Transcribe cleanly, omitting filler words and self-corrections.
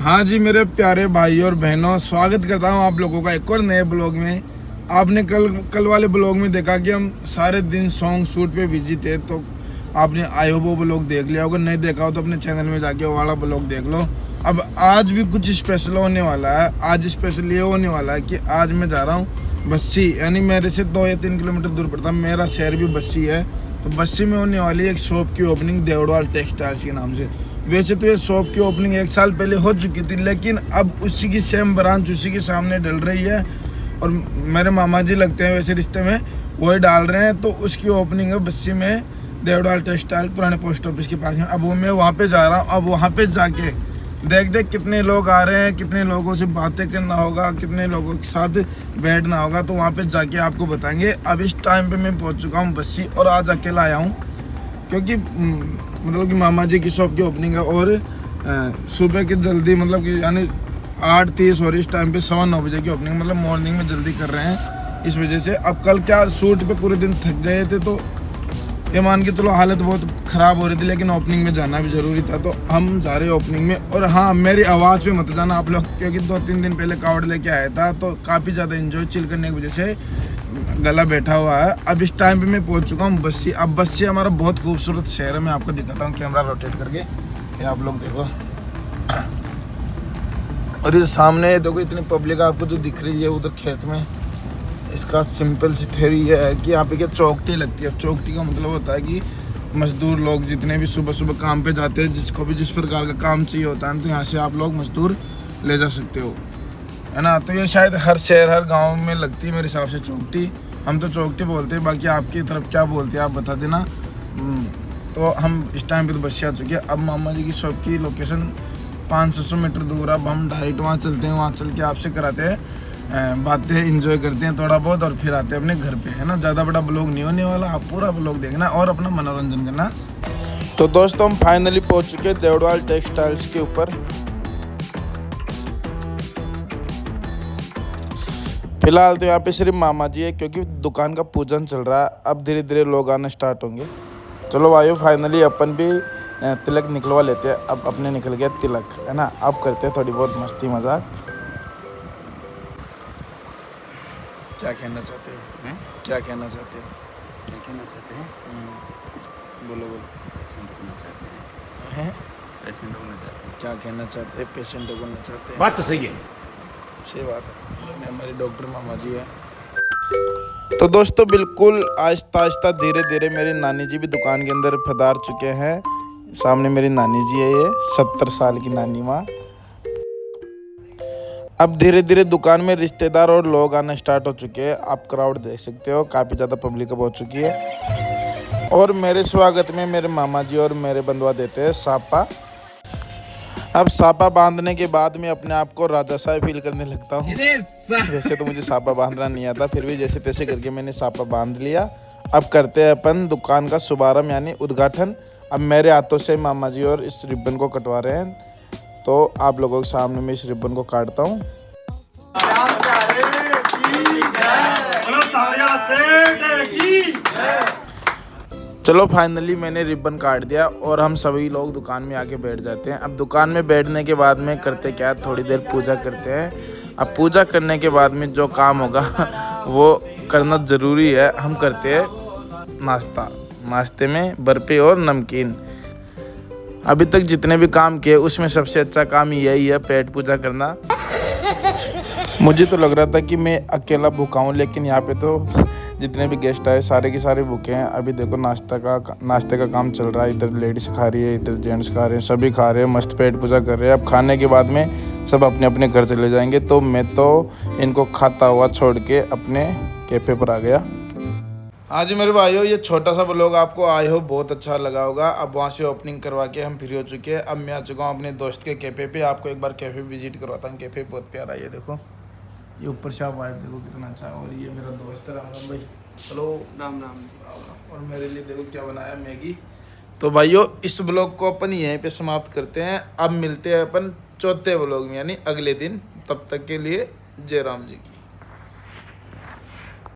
हाँ जी मेरे प्यारे भाई और बहनों, स्वागत करता हूँ आप लोगों का एक और नए ब्लॉग में। आपने कल वाले ब्लॉग में देखा कि हम सारे दिन सॉन्ग शूट पे बिजी थे, तो आपने आई होप वो ब्लॉग देख लिया होगा। नहीं देखा हो तो अपने चैनल में जाके वो वाला ब्लॉग देख लो। अब आज भी कुछ स्पेशल होने वाला है। आज स्पेशल ये होने वाला है कि आज मैं जा रहा हूँ बस्सी, यानी मेरे से 2 या 3 किलोमीटर दूर पड़ता है। मेरा शहर भी बस्सी है, तो बस्सी में होने वाली एक शॉप की ओपनिंग देवड़वाल टेक्सटाइल्स के नाम से। वैसे तो ये शॉप की ओपनिंग 1 साल पहले हो चुकी थी, लेकिन अब उसी की सेम ब्रांच उसी के सामने डल रही है और मेरे मामा जी लगते हैं वैसे रिश्ते में, वही डाल रहे हैं। तो उसकी ओपनिंग है बस्सी में, देवड़वाल टेक्सटाइल पुराने पोस्ट ऑफिस के पास में। अब वो मैं वहाँ पे जा रहा हूँ। अब वहाँ पे जाके देख कितने लोग आ रहे हैं, कितने लोगों से बातें करना होगा, कितने लोगों के साथ बैठना होगा, तो वहाँ पे जाके आपको बताएंगे। अब इस टाइम पे मैं पहुँच चुका हूँ बस्सी और आज अकेला आया हूँ क्योंकि मतलब कि मामा जी की शॉप की ओपनिंग है और सुबह की जल्दी, मतलब कि यानी 8:30 और इस टाइम पे 9:15 बजे की ओपनिंग, मतलब मॉर्निंग में जल्दी कर रहे हैं इस वजह से। अब कल क्या शूट पे पूरे दिन थक गए थे, तो ये मान के चलो हालत बहुत ख़राब हो रही थी, लेकिन ओपनिंग में जाना भी ज़रूरी था, तो हम जा रहे हैं ओपनिंग में। और हाँ, मेरी आवाज़ पे मत जाना आप लोग, क्योंकि 2-3 दिन पहले कावड़ लेके आया था, तो काफ़ी ज़्यादा एंजॉय चिल करने की वजह से गला बैठा हुआ है। अब इस टाइम पे मैं पहुंच चुका हूँ बस्सी। अब बस्सी हमारा बहुत खूबसूरत शहर है। मैं आपको दिखाता हूँ कैमरा रोटेट करके, ये आप लोग देखो। और ये सामने देखो इतनी पब्लिक आपको जो दिख रही है उधर खेत में। इसका सिंपल सी थ्योरी ये है कि यहाँ पे क्या चौकटी लगती है। चौकटी का मतलब होता है कि मजदूर लोग जितने भी सुबह सुबह काम पे जाते हैं, जिसको भी जिस प्रकार का काम चाहिए होता है, तो यहाँ से आप लोग मजदूर ले जा सकते हो, है ना। तो ये शायद हर शहर हर गांव में लगती है मेरे हिसाब से चौकटी। हम तो चौकटी बोलते हैं, बाकी आपकी तरफ क्या बोलते हैं आप बता देना। तो हम इस टाइम पे तो बस्सी आ चुके हैं। अब मामा जी की शॉप की लोकेशन 500 मीटर दूर। अब हम डायरेक्ट वहाँ चलते हैं, वहाँ चल के आपसे कराते हैं बातें, इंजॉय करते हैं थोड़ा बहुत और फिर आते हैं अपने घर पे, है ना। ज़्यादा बड़ा ब्लॉग नहीं होने वाला, आप पूरा ब्लॉग देखना और अपना मनोरंजन करना। तो दोस्तों हम फाइनली पहुँच चुके हैं देवड़वाल टेक्सटाइल्स के ऊपर। फिलहाल तो यहाँ पे सिर्फ मामा जी है, क्योंकि दुकान का पूजन चल रहा है। अब धीरे धीरे लोग आना स्टार्ट होंगे। चलो भाइयों, फाइनली अपन भी तिलक निकलवा लेते हैं। अब अपने निकल गया तिलक, है ना। अब करते हैं थोड़ी बहुत मस्ती मजाक। क्या कहना चाहते हो? क्या कहना चाहते हो? क्या कहना चाहते हैं? बोलो बोलो। पेशेंट होना चाहते हैं? पेशेंट होना चाहते हैं। क्या कहना चाहते हैं? पेशेंट बनना चाहते हैं। बात तो सही है। सही बात है। हमारे डॉक्टर मामा जी है। तो दोस्तों बिल्कुल आहिस्ता आहिस्ता धीरे धीरे मेरी नानी जी भी दुकान के अंदर पधार चुके हैं। सामने मेरी नानी जी है, ये 70 साल की नानी माँ। अब धीरे धीरे दुकान में रिश्तेदार और लोग आना स्टार्ट हो चुके हैं। आप क्राउड देख सकते हो, काफ़ी ज़्यादा पब्लिक अब हो चुकी है। और मेरे स्वागत में मेरे मामा जी और मेरे बंधुआ देते हैं सापा। अब सापा बांधने के बाद मैं अपने आप को राजा साहब फील करने लगता हूँ। वैसे तो मुझे सापा बांधना नहीं आता, फिर भी जैसे तैसे करके मैंने सापा बांध लिया। अब करते हैं अपन दुकान का शुभारंभ यानी उद्घाटन। अब मेरे हाथों से मामा जी और इस रिबन को कटवा रहे हैं, तो आप लोगों के सामने मैं इस रिबन को काटता हूँ। चलो फाइनली मैंने रिबन काट दिया और हम सभी लोग दुकान में आके बैठ जाते हैं। अब दुकान में बैठने के बाद में करते क्या, थोड़ी देर पूजा करते हैं। अब पूजा करने के बाद में जो काम होगा वो करना ज़रूरी है। हम करते हैं नाश्ता। नाश्ते में बर्फ़ी और नमकीन। अभी तक जितने भी काम किए उसमें सबसे अच्छा काम यही है, पेट पूजा करना। मुझे तो लग रहा था कि मैं अकेला भूखा हूँ, लेकिन यहाँ पे तो जितने भी गेस्ट आए सारे के सारे भूखे हैं। अभी देखो नाश्ते का काम चल रहा है। इधर लेडीज खा रही है, इधर जेंट्स खा रहे हैं, सभी खा रहे हैं, मस्त पेट पूजा कर रहे हैं। अब खाने के बाद में सब अपने अपने घर चले जाएंगे, तो मैं तो इनको खाता हुआ छोड़ के अपने कैफ़े पर आ गया। हाँ जी मेरे भाइयों, ये छोटा सा ब्लॉग आपको आई होप बहुत अच्छा लगा होगा। अब वहाँ से ओपनिंग करवा के हम फ्री हो चुके हैं। अब मैं आ चुका हूँ अपने दोस्त के कैफ़े पे। आपको एक बार कैफ़े विजिट करवाता हूँ। कैफ़े बहुत प्यारा है, ये देखो, ये ऊपर से आप वाइब देखो कितना अच्छा है। और ये मेरा दोस्त है, राम राम भाई। चलो राम राम। और मेरे लिए देखो क्या बनाया, मैगी। तो भाइयों इस ब्लॉग को अपन यहीं पे समाप्त करते हैं। अब मिलते हैं अपन चौथे ब्लॉग में यानी अगले दिन। तब तक के लिए जय राम जी की।